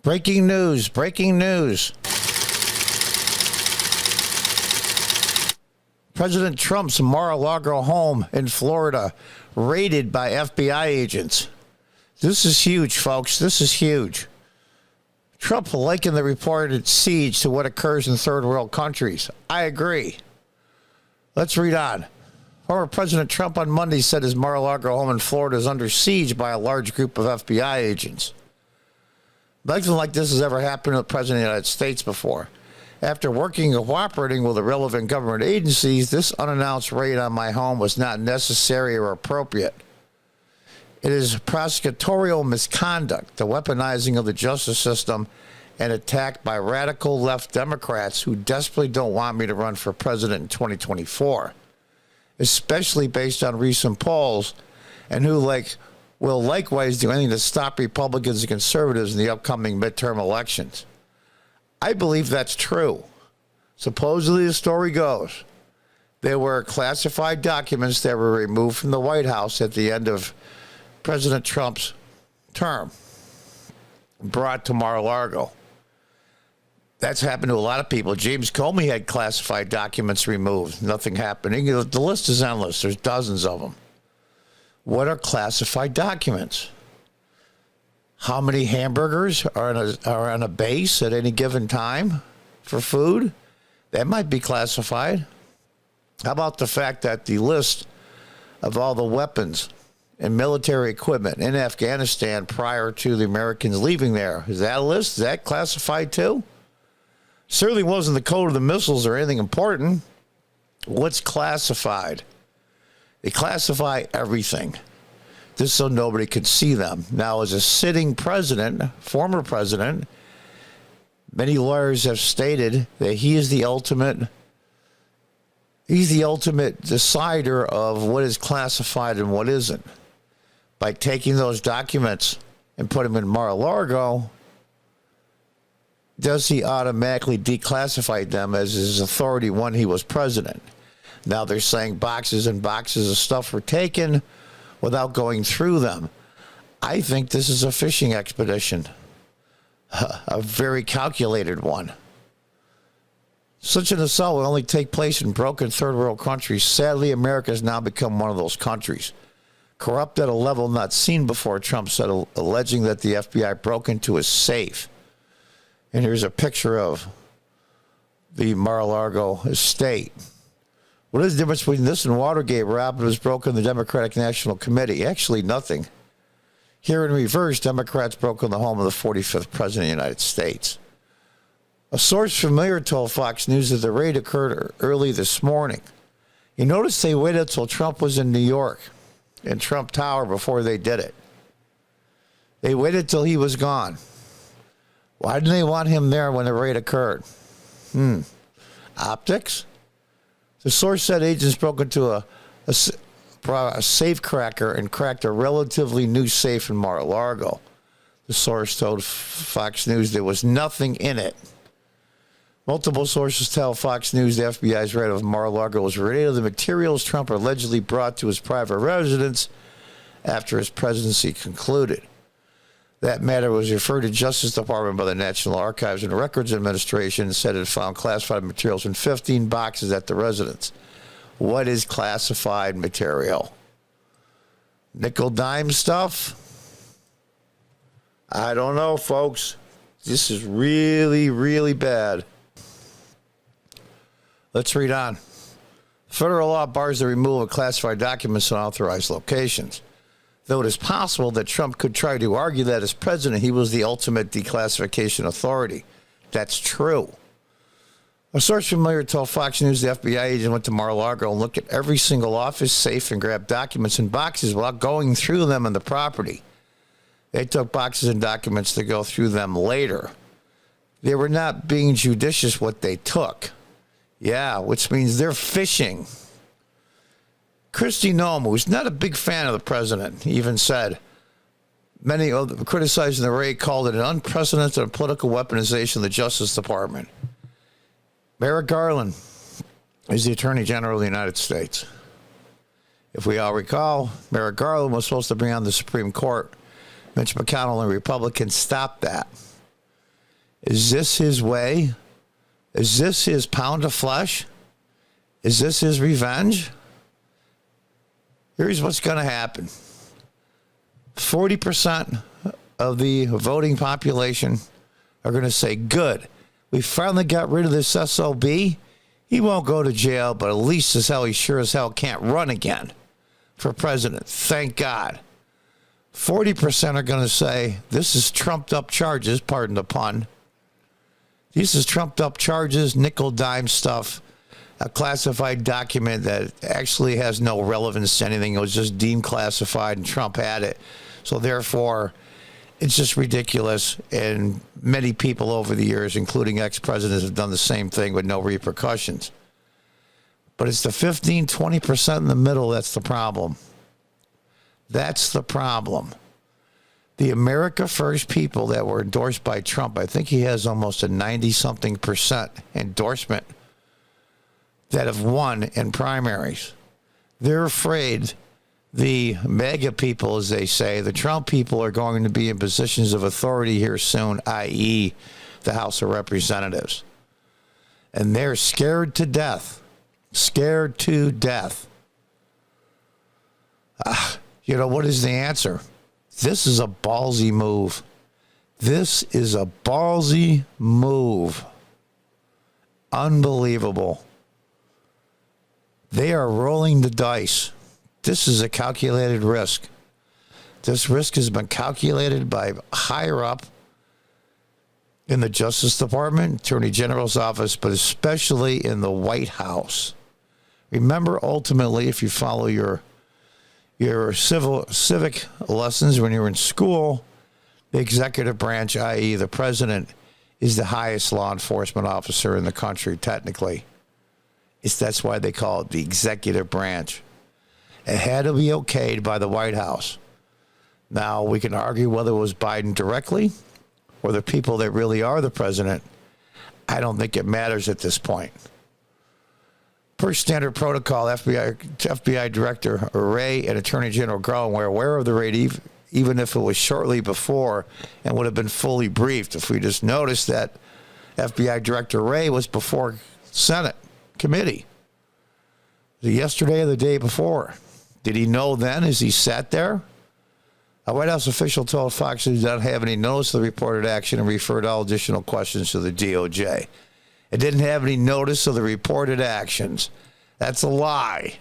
Breaking news. President Trump's Mar-A-Lago home in Florida raided by FBI agents. This is huge, folks. This is huge. Trump likened the reported siege to what occurs in third world countries. I agree. Let's read on. Former President Trump on Monday said his Mar-A-Lago home in Florida is under siege by a large group of FBI agents. Nothing like this has ever happened to the President of the United States before. After working and cooperating with the relevant government agencies, this unannounced raid on my home was not necessary or appropriate. It is prosecutorial misconduct, the weaponizing of the justice system, and attack by radical left Democrats who desperately don't want me to run for president in 2024, especially based on recent polls, and who will likewise do anything to stop Republicans and conservatives in the upcoming midterm elections. I believe that's true. Supposedly, the story goes, there were classified documents that were removed from the White House at the end of President Trump's term, brought to Mar-a-Lago. That's happened to a lot of people. James Comey had classified documents removed. Nothing happening. The list is endless. There's dozens of them. What are classified documents? How many hamburgers are on a base at any given time for food? That might be classified. How about the fact that the list of all the weapons and military equipment in Afghanistan prior to the Americans leaving there, is that a list? Is that classified too? Certainly wasn't the code of the missiles or anything important. What's classified? They classify everything, just so nobody could see them. Now, as a sitting president, former president, many lawyers have stated that he is the ultimate decider of what is classified and what isn't. By taking those documents and put them in Mar-a-Lago, does he automatically declassify them as his authority when he was president? Now they're saying boxes and boxes of stuff were taken without going through them. I think this is a fishing expedition, a very calculated one. Such an assault will only take place in broken third world countries. Sadly, America has now become one of those countries. Corrupt at a level not seen before, Trump said, alleging that the FBI broke into his safe. And here's a picture of the Mar-a-Lago estate. What is the difference between this and Watergate, where was broken the Democratic National Committee? Actually, nothing. Here in reverse, Democrats broke in the home of the 45th President of the United States. A source familiar told Fox News that the raid occurred early this morning. You notice they waited until Trump was in New York, in Trump Tower, before they did it. They waited till he was gone. Why didn't they want him there when the raid occurred? Optics? The source said agents broke into a safe cracker and cracked a relatively new safe in Mar-a-Lago. The source told Fox News there was nothing in it. Multiple sources tell Fox News the FBI's raid of Mar-a-Lago was related to the materials Trump allegedly brought to his private residence after his presidency concluded. That matter was referred to Justice Department by the National Archives and Records Administration and said it found classified materials in 15 boxes at the residence. What is classified material? Nickel dime stuff? I don't know, folks. This is really, really bad. Let's read on. Federal law bars the removal of classified documents in unauthorized locations. Though it is possible that Trump could try to argue that as president, he was the ultimate declassification authority. That's true. A source familiar told Fox News the FBI agent went to Mar-a-Lago and looked at every single office safe and grabbed documents in boxes without going through them on the property. They took boxes and documents to go through them later. They were not being judicious what they took. Yeah, which means they're fishing. Kristi Noem, who's not a big fan of the president, even said, many criticizing the raid called it an unprecedented political weaponization of the Justice Department. Merrick Garland is the Attorney General of the United States. If we all recall, Merrick Garland was supposed to bring on the Supreme Court. Mitch McConnell and Republicans stopped that. Is this his way? Is this his pound of flesh? Is this his revenge? Here's what's going to happen. 40% of the voting population are going to say, good, we finally got rid of this SOB. He won't go to jail, but at least he sure as hell can't run again for president. Thank God. 40% are going to say, this is trumped up charges, pardon the pun. This is trumped up charges, nickel dime stuff, a classified document that actually has no relevance to anything. It was just deemed classified and Trump had it. So therefore, it's just ridiculous. And many people over the years, including ex-presidents, have done the same thing with no repercussions. But it's the 15, 20% in the middle that's the problem. That's the problem. The America First people that were endorsed by Trump, I think he has almost a 90-something% endorsement that have won in primaries. They're afraid the MAGA people, as they say, the Trump people are going to be in positions of authority here soon, i.e. the House of Representatives. And they're scared to death. Scared to death. What is the answer? This is a ballsy move. This is a ballsy move. Unbelievable. They are rolling the dice. This is a calculated risk. This risk has been calculated by higher up in the Justice Department, Attorney General's office, but especially in the White House. Remember, ultimately, if you follow your civic lessons when you were in school, the executive branch, i.e. the president, is the highest law enforcement officer in the country, technically. That's why they call it the executive branch. It had to be okayed by the White House. Now, we can argue whether it was Biden directly or the people that really are the president. I don't think it matters at this point. Per standard protocol, FBI Director Wray and Attorney General Garland were aware of the raid, even if it was shortly before, and would have been fully briefed. If we just noticed that FBI Director Wray was before Senate committee, yesterday or the day before. Did he know then as he sat there? A White House official told Fox he did not have any notice of the reported action and referred all additional questions to the DOJ. It didn't have any notice of the reported actions. That's a lie.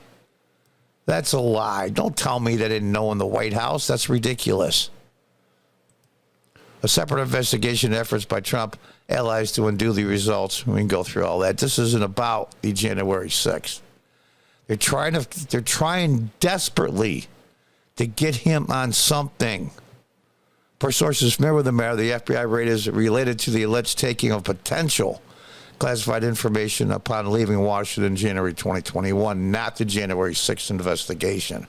That's a lie. Don't tell me they didn't know in the White House. That's ridiculous. A separate investigation efforts by Trump allies to undo the results. We can go through all that. This isn't about the January 6th. They're trying desperately to get him on something. Per sources familiar with the matter, the FBI raid is related to the alleged taking of potential classified information upon leaving Washington in January 2021, not the January 6th investigation.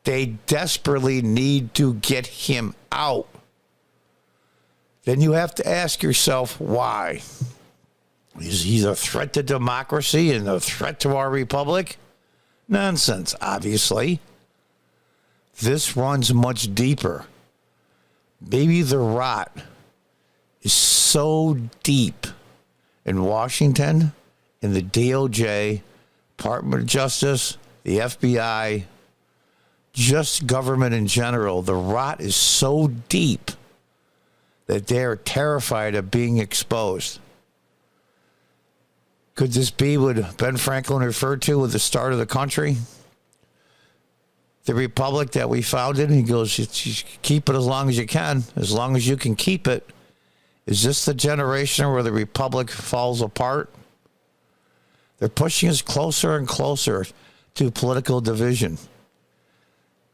They desperately need to get him out. Then you have to ask yourself why. Is he a threat to democracy and a threat to our republic? Nonsense, obviously. This runs much deeper. Maybe the rot is so deep in Washington, in the DOJ, Department of Justice, the FBI, just government in general. The rot is so deep that they're terrified of being exposed. Could this be what Ben Franklin referred to with the start of the country? The republic that we founded? He goes, you keep it as long as you can keep it. Is this the generation where the republic falls apart? They're pushing us closer and closer to political division.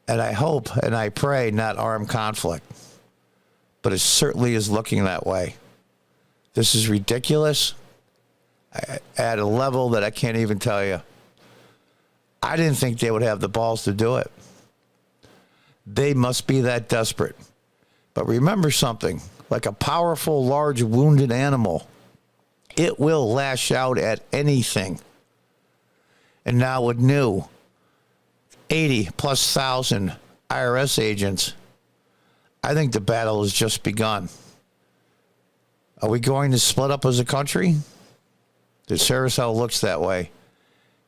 And I hope and I pray not armed conflict. But it certainly is looking that way. This is ridiculous at a level that I can't even tell you. I didn't think they would have the balls to do it. They must be that desperate. But remember something, like a powerful, large, wounded animal, it will lash out at anything. And now with new 80+ thousand IRS agents, I think the battle has just begun. Are we going to split up as a country? It sure as hell looks that way.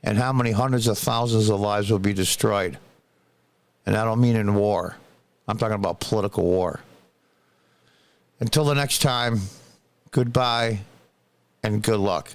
And how many hundreds of thousands of lives will be destroyed? And I don't mean in war. I'm talking about political war. Until the next time, goodbye and good luck.